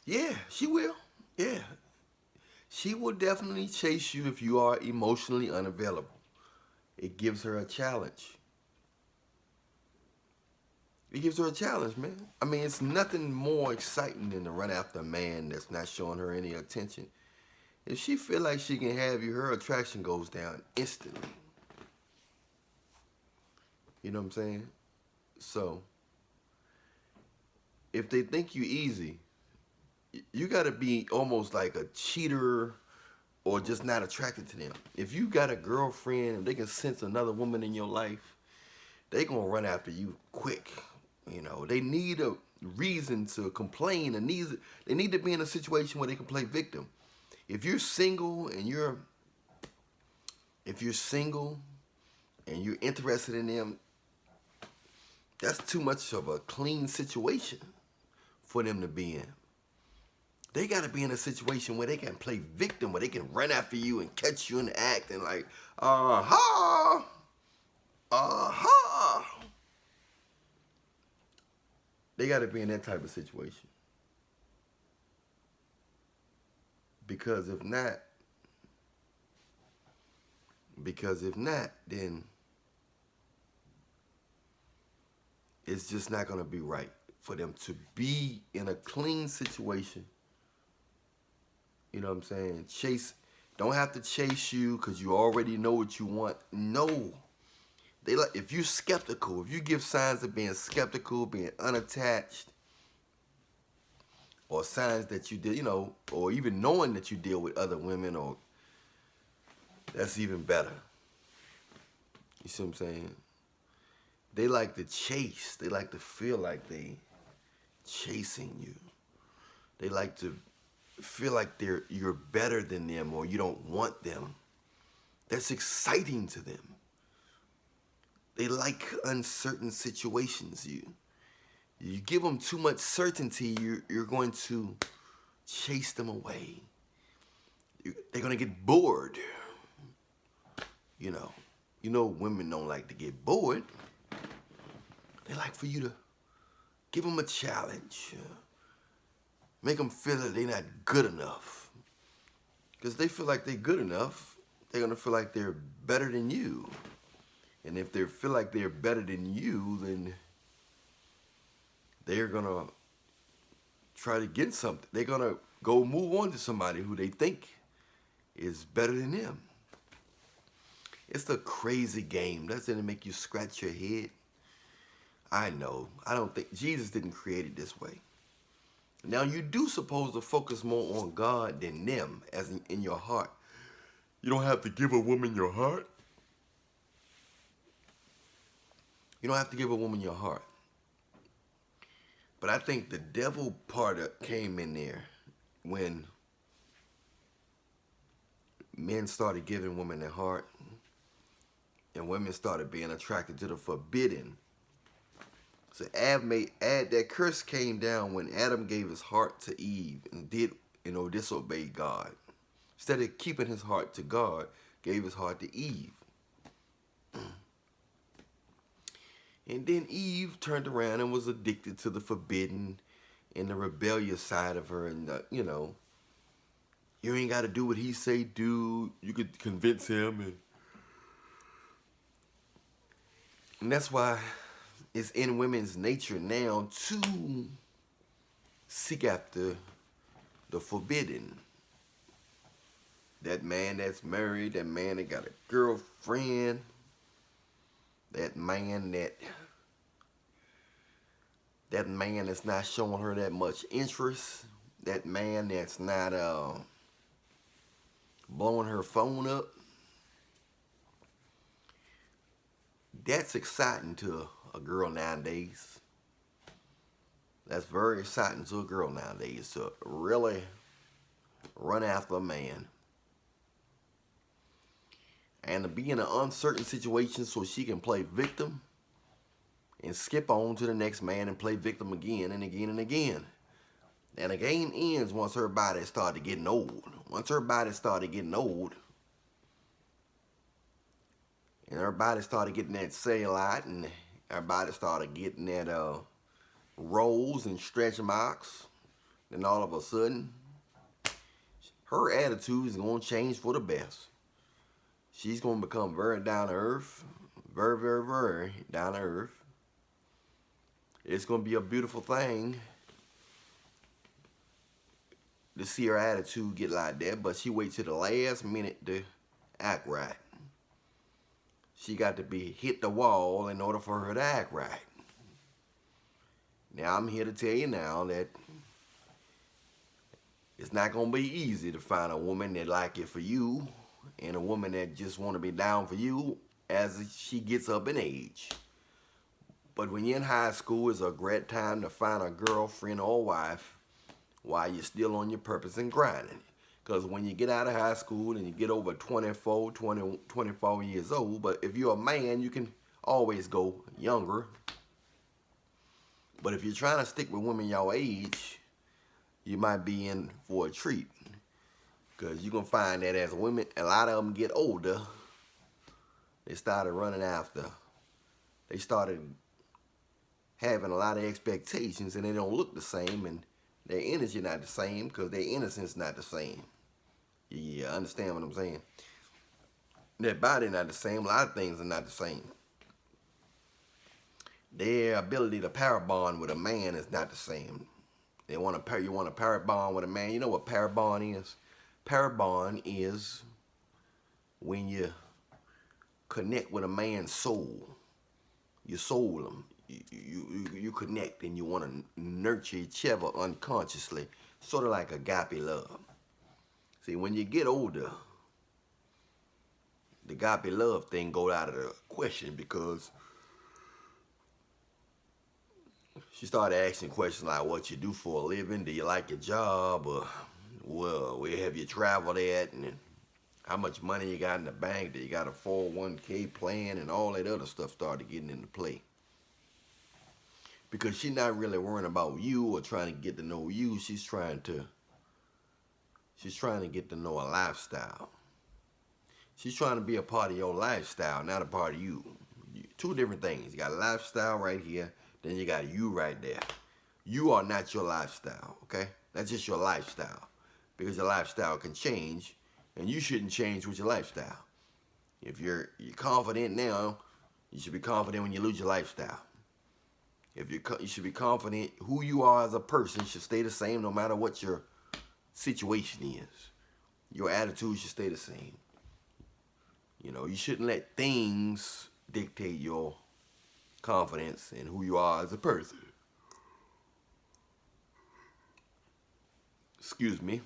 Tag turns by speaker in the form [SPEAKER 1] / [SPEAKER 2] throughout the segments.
[SPEAKER 1] Yeah, she will. Yeah, she will definitely chase you if you are emotionally unavailable. It gives her a challenge. It gives her a challenge, man. I mean, it's nothing more exciting than to run after a man that's not showing her any attention. If she feel like she can have you, her attraction goes down instantly. You know what I'm saying? So, if they think you easy, you got to be almost like a cheater or just not attracted to them. If you got a girlfriend and they can sense another woman in your life, they gonna run after you quick. You know, they need a reason to complain and they need to be in a situation where they can play victim. If you're single and you're if you're single and you're interested in them, that's too much of a clean situation for them to be in. They got to be in a situation where they can play victim, where they can run after you and catch you in the act and like, aha, aha. They got to be in that type of situation. Because if not, then it's just not going to be right for them to be in a clean situation. You know what I'm saying? Don't have to chase you because you already know what you want. No. They like if you're skeptical, if you give signs of being skeptical, being unattached, or signs that you did, or even knowing that you deal with other women, or that's even better. You see what I'm saying? They like to chase. They like to feel like they chasing you. They like to feel like you're better than them or you don't want them. That's exciting to them. They like uncertain situations. You give them too much certainty, you're going to chase them away. They're going to get bored. You know women don't like to get bored. They like for you to give them a challenge. Make them feel that they're not good enough. Because they feel like they're good enough, they're going to feel like they're better than you. And if they feel like they're better than you, then they're going to try to get something. They're going to go move on to somebody who they think is better than them. It's a crazy game. Doesn't it make you scratch your head? I know. I don't think Jesus didn't create it this way. Now, you do supposed to focus more on God than them, as in your heart. You don't have to give a woman your heart. You don't have to give a woman your heart. But I think the devil part came in there when men started giving women their heart and women started being attracted to the forbidden. So that curse came down when Adam gave his heart to Eve and disobeyed God. Instead of keeping his heart to God, gave his heart to Eve. And then Eve turned around and was addicted to the forbidden and the rebellious side of her. And, you ain't got to do what he say do. You could convince him. And that's why it's in women's nature now to seek after the forbidden. That man that's married, that man that got a girlfriend, that man that's not showing her that much interest, that man that's not blowing her phone up. That's exciting to a girl nowadays. That's very exciting to a girl nowadays to really run after a man. And to be in an uncertain situation so she can play victim and skip on to the next man and play victim again and again and again. And the game ends once her body started getting old. Once her body started getting old, and her body started getting that cellulite, and her body started getting that rolls and stretch marks, then all of a sudden, her attitude is going to change for the best. She's going to become very down to earth, very, very, very down to earth. It's going to be a beautiful thing to see her attitude get like that, but she waits till the last minute to act right. She got to be hit the wall in order for her to act right. Now, I'm here to tell you now that it's not going to be easy to find a woman that like it for you and a woman that just want to be down for you as she gets up in age. But when you're in high school, it's a great time to find a girlfriend or wife while you're still on your purpose and grinding. Because when you get out of high school and you get over 24 years old, but if you're a man, you can always go younger. But if you're trying to stick with women your age, you might be in for a treat. Because you're going to find that as women, a lot of them get older, they started running after. They started having a lot of expectations and they don't look the same and their energy not the same because their innocence not the same. Yeah, understand what I'm saying? Their body not the same. A lot of things are not the same. Their ability to pair bond with a man is not the same. You want to pair bond with a man. You know what pair bond is? Pair bond is when you connect with a man's soul. You soul them. You connect and you want to nurture each other unconsciously, sort of like agape love. See, when you get older, the agape love thing goes out of the question because she started asking questions like what you do for a living, do you like your job, or well, where have you traveled at, and how much money you got in the bank, do you got a 401k plan, and all that other stuff started getting into play. Because she's not really worrying about you or trying to get to know you, she's trying to get to know a lifestyle. She's trying to be a part of your lifestyle, not a part of you. Two different things. You got a lifestyle right here, then you got you right there. You are not your lifestyle, okay? That's just your lifestyle. Because your lifestyle can change, and you shouldn't change with your lifestyle. If you're confident now, you should be confident when you lose your lifestyle. You should be confident who you are as a person should stay the same no matter what your situation is. Your attitude should stay the same. You know, you shouldn't let things dictate your confidence and who you are as a person. Excuse me.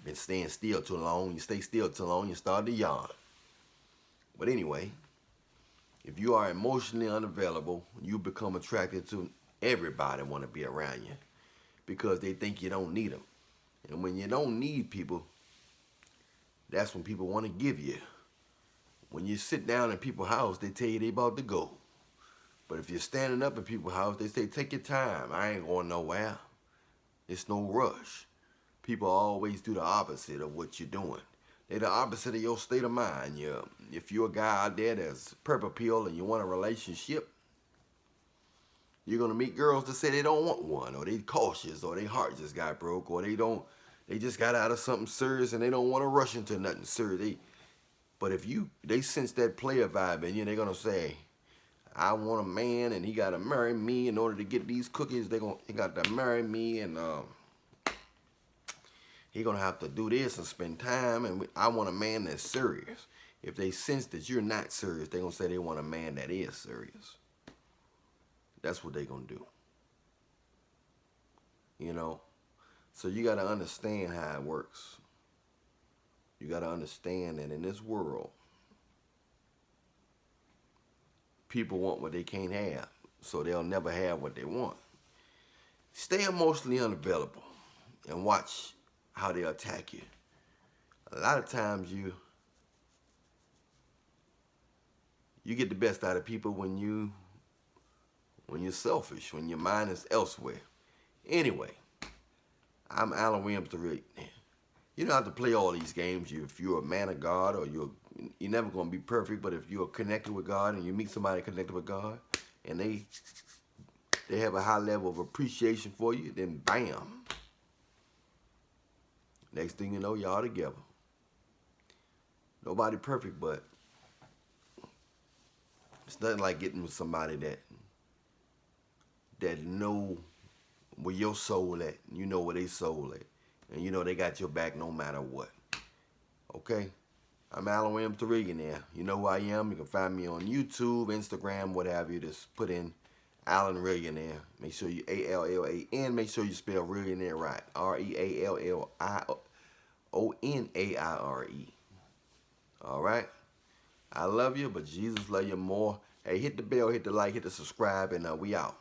[SPEAKER 1] Been staying still too long. You stay still too long, you start to yawn. But anyway, if you are emotionally unavailable, you become attracted to everybody want to be around you because they think you don't need them. And when you don't need people, that's when people want to give you. When you sit down in people's house, they tell you they about to go. But if you're standing up in people's house, they say, take your time. I ain't going nowhere. It's no rush. People always do the opposite of what you're doing. They're the opposite of your state of mind. If you're a guy out there that's purple pill and you want a relationship, you're going to meet girls that say they don't want one, or they cautious, or their heart just got broke, or they just got out of something serious and they don't want to rush into nothing serious. But if they sense that player vibe in you, they're going to say, I want a man and he got to marry me in order to get these cookies. He got to marry me and he going to have to do this and spend time. And I want a man that's serious. If they sense that you're not serious, they're going to say they want a man that is serious. That's what they're going to do. You know? So you got to understand how it works. You got to understand that in this world, people want what they can't have, so they'll never have what they want. Stay emotionally unavailable and watch how they attack you. A lot of times you get the best out of people when you're selfish, when your mind is elsewhere. Anyway, I'm Allan Williams, the Reallionaire. You don't have to play all these games if you're a man of God, or you're never going to be perfect, but if you're connected with God and you meet somebody connected with God and they they have a high level of appreciation for you, then bam. Next thing you know, y'all together. Nobody perfect, but it's nothing like getting with somebody that know where your soul at, you know where they soul at, and you know they got your back no matter what. Okay? I'm Allan Williams, the Reallionaire. You know who I am. You can find me on YouTube, Instagram, what have you. Just put in Allan Reallionaire. Make sure you ALLAN. Make sure you spell Reallionaire right. REALLIONAIRE. All right? I love you, but Jesus love you more. Hey, hit the bell, hit the like, hit the subscribe, and we out.